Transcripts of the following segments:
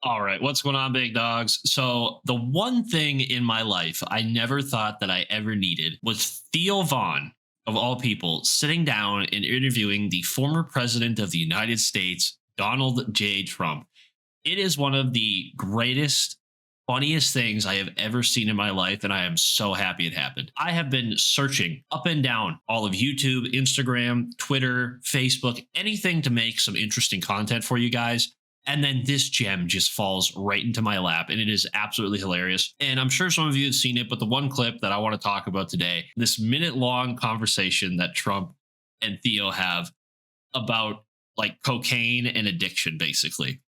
All right, what's going on, big dogs? So, the one thing in my life I never thought that I ever needed was Theo Vaughn, of all people, sitting down and interviewing the former president of the United States, Donald J. Trump. It is one of the greatest, funniest things I have ever seen in my life, and I am so happy it happened. I have been searching up and down all of YouTube, Instagram, Twitter, Facebook, anything to make some interesting content for you guys. And then this gem just falls right into my lap, and it is absolutely hilarious. And I'm sure some of you have seen it, but the one clip that I want to talk about today, this minute-long conversation that Trump and Theo have about like cocaine and addiction, basically.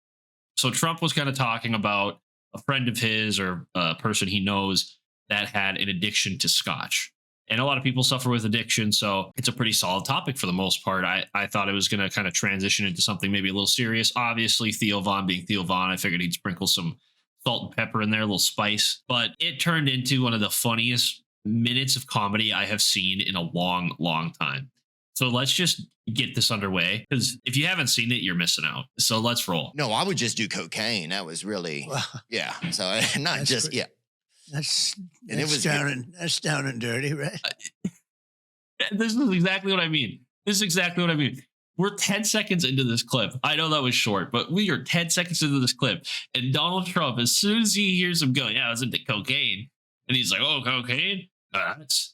So Trump was kind of talking about a friend of his or a person he knows that had an addiction to scotch. And a lot of people suffer with addiction, so it's a pretty solid topic for the most part. I thought it was going to kind of transition into something maybe a little serious. Obviously, Theo Vaughn being Theo Vaughn, I figured he'd sprinkle some salt and pepper in there, a little spice. But it turned into one of the funniest minutes of comedy I have seen in a long, long time. So let's just get this underway, because if you haven't seen it, you're missing out. So let's roll. No, I would just do cocaine. That was really, yeah. So not just, yeah. That's down and dirty, right? This is exactly what I mean. This is exactly what I mean. We're 10 seconds into this clip. I know that was short, but we are 10 seconds into this clip. And Donald Trump, as soon as he hears him go, yeah, I was into cocaine. And he's like, oh, cocaine? That's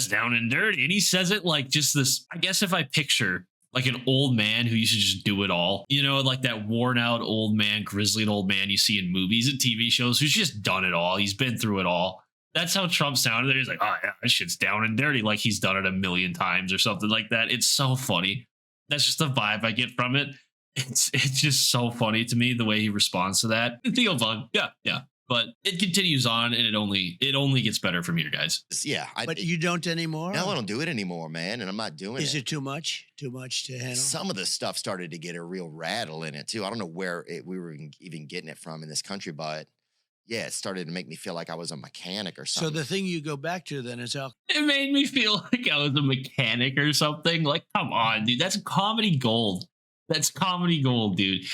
down and dirty. And he says it like just this, I guess if I picture like an old man who used to just do it all, you know, like that worn out old man, grizzly old man you see in movies and TV shows who's just done it all. He's been through it all. That's how Trump sounded. He's like, oh yeah, that shit's down and dirty. Like he's done it a million times or something like that. It's so funny. That's just the vibe I get from it. It's just so funny to me the way he responds to that. Theo Vaughn, yeah. But it continues on, and it only gets better from here, guys. Yeah. But you don't anymore? No, I don't do it anymore, man. And I'm not doing it. Is it too much? Too much to handle? Some of the stuff started to get a real rattle in it, too. I don't know where we were even getting it from in this country, but yeah, it started to make me feel like I was a mechanic or something. So the thing you go back to then is alcohol. It made me feel like I was a mechanic or something. Like, come on, dude. That's comedy gold. That's comedy gold, dude.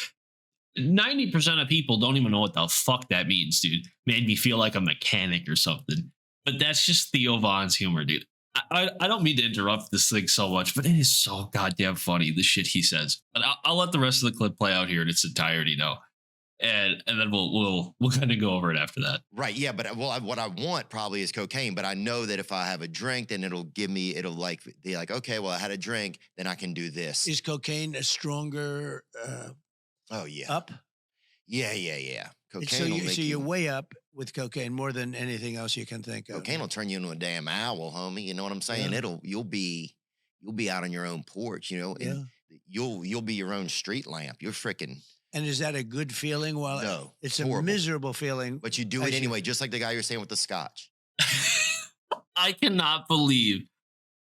90% of people don't even know what the fuck that means, dude. Made me feel like a mechanic or something. But that's just Theo Vaughn's humor, dude. I don't mean to interrupt this thing so much, but it is so goddamn funny, the shit he says. But I'll let the rest of the clip play out here in its entirety now. And then we'll kind of go over it after that. Right, yeah, but what I want probably is cocaine, but I know that if I have a drink, then it'll be like, okay, well, I had a drink, then I can do this. Is cocaine a stronger oh, yeah. up? Yeah. Cocaine So you're way up with cocaine more than anything else you can think of. Cocaine will turn you into a damn owl, homie. You know what I'm saying? Yeah. You'll be out on your own porch, you know, and you'll be your own street lamp. You're freaking. And is that a good feeling? Well, no, it's horrible. A miserable feeling. But you do it anyway, just like the guy you're saying with the scotch. I cannot believe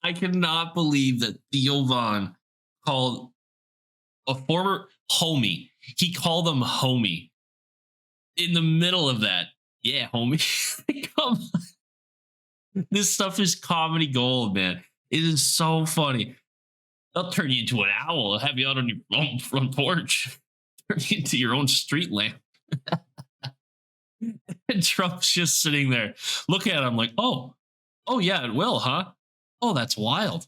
that Theo Vaughn called a former homie. He called him homie in the middle of that. Yeah, homie. Come on. This stuff is comedy gold, man. It is so funny. They'll turn you into an owl. They'll have you out on your own front porch. Turn you into your own street lamp. And Trump's just sitting there. Look at him like, oh yeah, it will, huh? Oh, that's wild.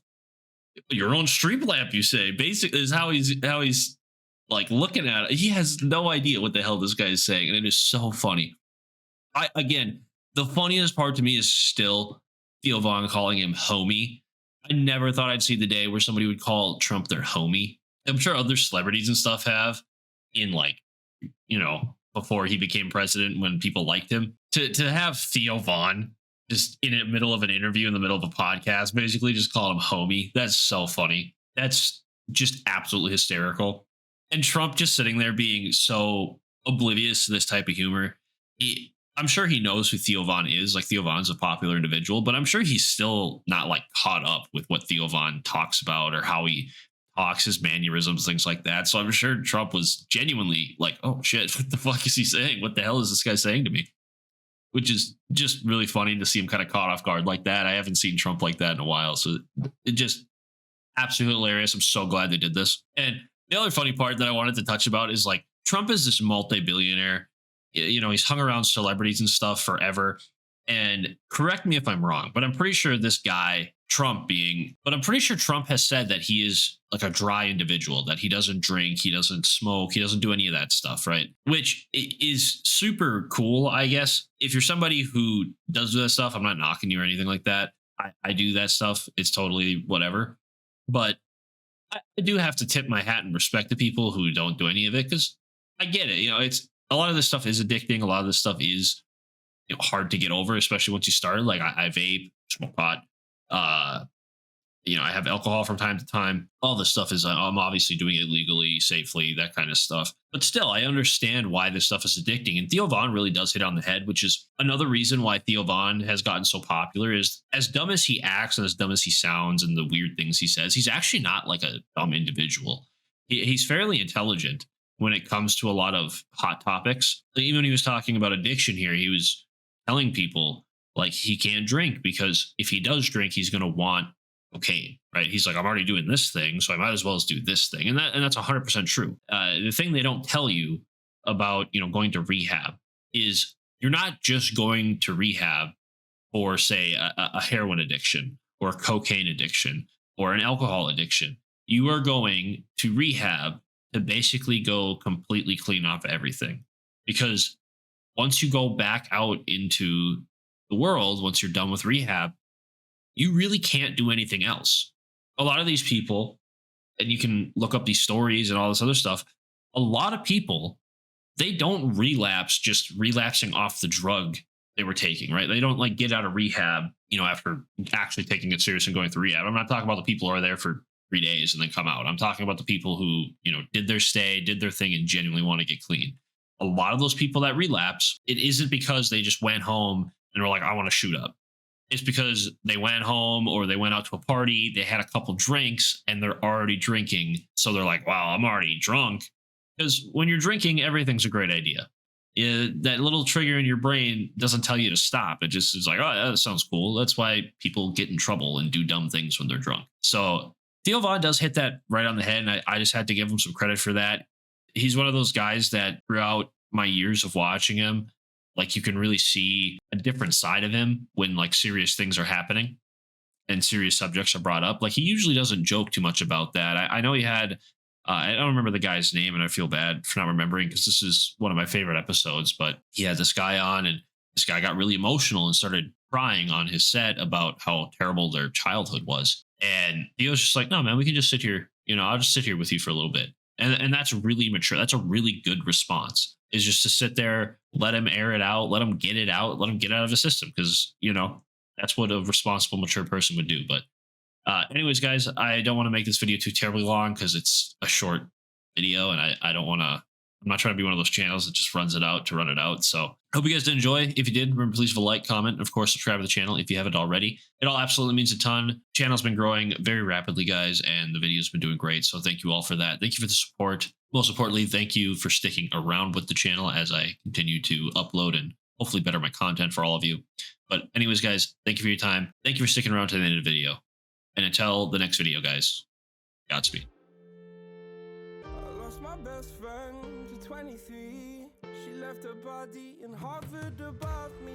Your own street lamp, you say. Basically, is how he's like looking at it. He has no idea what the hell this guy is saying, and it is so funny. Again, the funniest part to me is still Theo Vaughn calling him homie. I never thought I'd see the day where somebody would call Trump their homie. I'm sure other celebrities and stuff have in, like, you know, before he became president when people liked him. To have Theo Vaughn just in the middle of an interview, in the middle of a podcast, basically just call him homie. That's so funny. That's just absolutely hysterical. And Trump just sitting there being so oblivious to this type of humor. I'm sure he knows who Theo Vaughn is. Like, Theo Vaughn's a popular individual, but I'm sure he's still not like caught up with what Theo Vaughn talks about or how he talks, his mannerisms, things like that. So I'm sure Trump was genuinely like, oh shit, what the fuck is he saying? What the hell is this guy saying to me? Which is just really funny to see him kind of caught off guard like that. I haven't seen Trump like that in a while. So it just absolutely hilarious. I'm so glad they did this. And the other funny part that I wanted to touch about is, like, Trump is this multi-billionaire. You know, he's hung around celebrities and stuff forever. And correct me if I'm wrong, but I'm pretty sure this guy, Trump I'm pretty sure Trump has said that he is like a dry individual, that he doesn't drink, he doesn't smoke, he doesn't do any of that stuff, right? Which is super cool, I guess. If you're somebody who does do that stuff, I'm not knocking you or anything like that. I do that stuff. It's totally whatever. But I do have to tip my hat and respect the people who don't do any of it, because I get it. You know, it's a lot of this stuff is addicting. A lot of this stuff is, you know, hard to get over, especially once you start. Like I vape, smoke pot, you know, I have alcohol from time to time. All this stuff is, I'm obviously doing it legally, safely, that kind of stuff. But still, I understand why this stuff is addicting. And Theo Von really does hit on the head, which is another reason why Theo Von has gotten so popular. Is as dumb as he acts and as dumb as he sounds and the weird things he says, he's actually not like a dumb individual. He's fairly intelligent when it comes to a lot of hot topics. Even when he was talking about addiction here, he was telling people like he can't drink because if he does drink, he's going to want cocaine, right? He's like, I'm already doing this thing, so I might as well as do this thing. And that's 100% true. The thing they don't tell you about, you know, going to rehab is you're not just going to rehab for, say, a heroin addiction or a cocaine addiction or an alcohol addiction. You are going to rehab to basically go completely clean off everything. Because once you go back out into the world, once you're done with rehab, you really can't do anything else. A lot of these people, and you can look up these stories and all this other stuff, a lot of people, they don't relapse just relapsing off the drug they were taking, right? They don't like get out of rehab, you know, after actually taking it serious and going through rehab. I'm not talking about the people who are there for 3 days and then come out. I'm talking about the people who, you know, did their stay, did their thing, and genuinely want to get clean. A lot of those people that relapse, it isn't because they just went home and were like, I want to shoot up. It's because they went home or they went out to a party, they had a couple drinks and they're already drinking. So they're like, wow, I'm already drunk. Because when you're drinking, everything's a great idea. That little trigger in your brain doesn't tell you to stop. It just is like, oh, yeah, that sounds cool. That's why people get in trouble and do dumb things when they're drunk. So Theo Von does hit that right on the head. And I just had to give him some credit for that. He's one of those guys that throughout my years of watching him, like you can really see a different side of him when like serious things are happening and serious subjects are brought up. Like he usually doesn't joke too much about that. I know he had, I don't remember the guy's name and I feel bad for not remembering because this is one of my favorite episodes, but he had this guy on and this guy got really emotional and started crying on his set about how terrible their childhood was. And he was just like, no, man, we can just sit here. You know, I'll just sit here with you for a little bit. And that's really mature. That's a really good response, is just to sit there, let him air it out, let him get it out, let him get out of the system. Because, you know, that's what a responsible, mature person would do. But anyways, guys, I don't want to make this video too terribly long because it's a short video and I don't want to, I'm not trying to be one of those channels that just runs it out to run it out. So hope you guys did enjoy. If you did, remember, please leave a like, comment, and of course, subscribe to the channel if you haven't already. It all absolutely means a ton. Channel's been growing very rapidly, guys, and the video's been doing great. So thank you all for that. Thank you for the support. Most importantly, thank you for sticking around with the channel as I continue to upload and hopefully better my content for all of you. But anyways, guys, thank you for your time. Thank you for sticking around to the end of the video. And until the next video, guys, Godspeed. I lost my best friend to 23. She left her body in Harvard above me.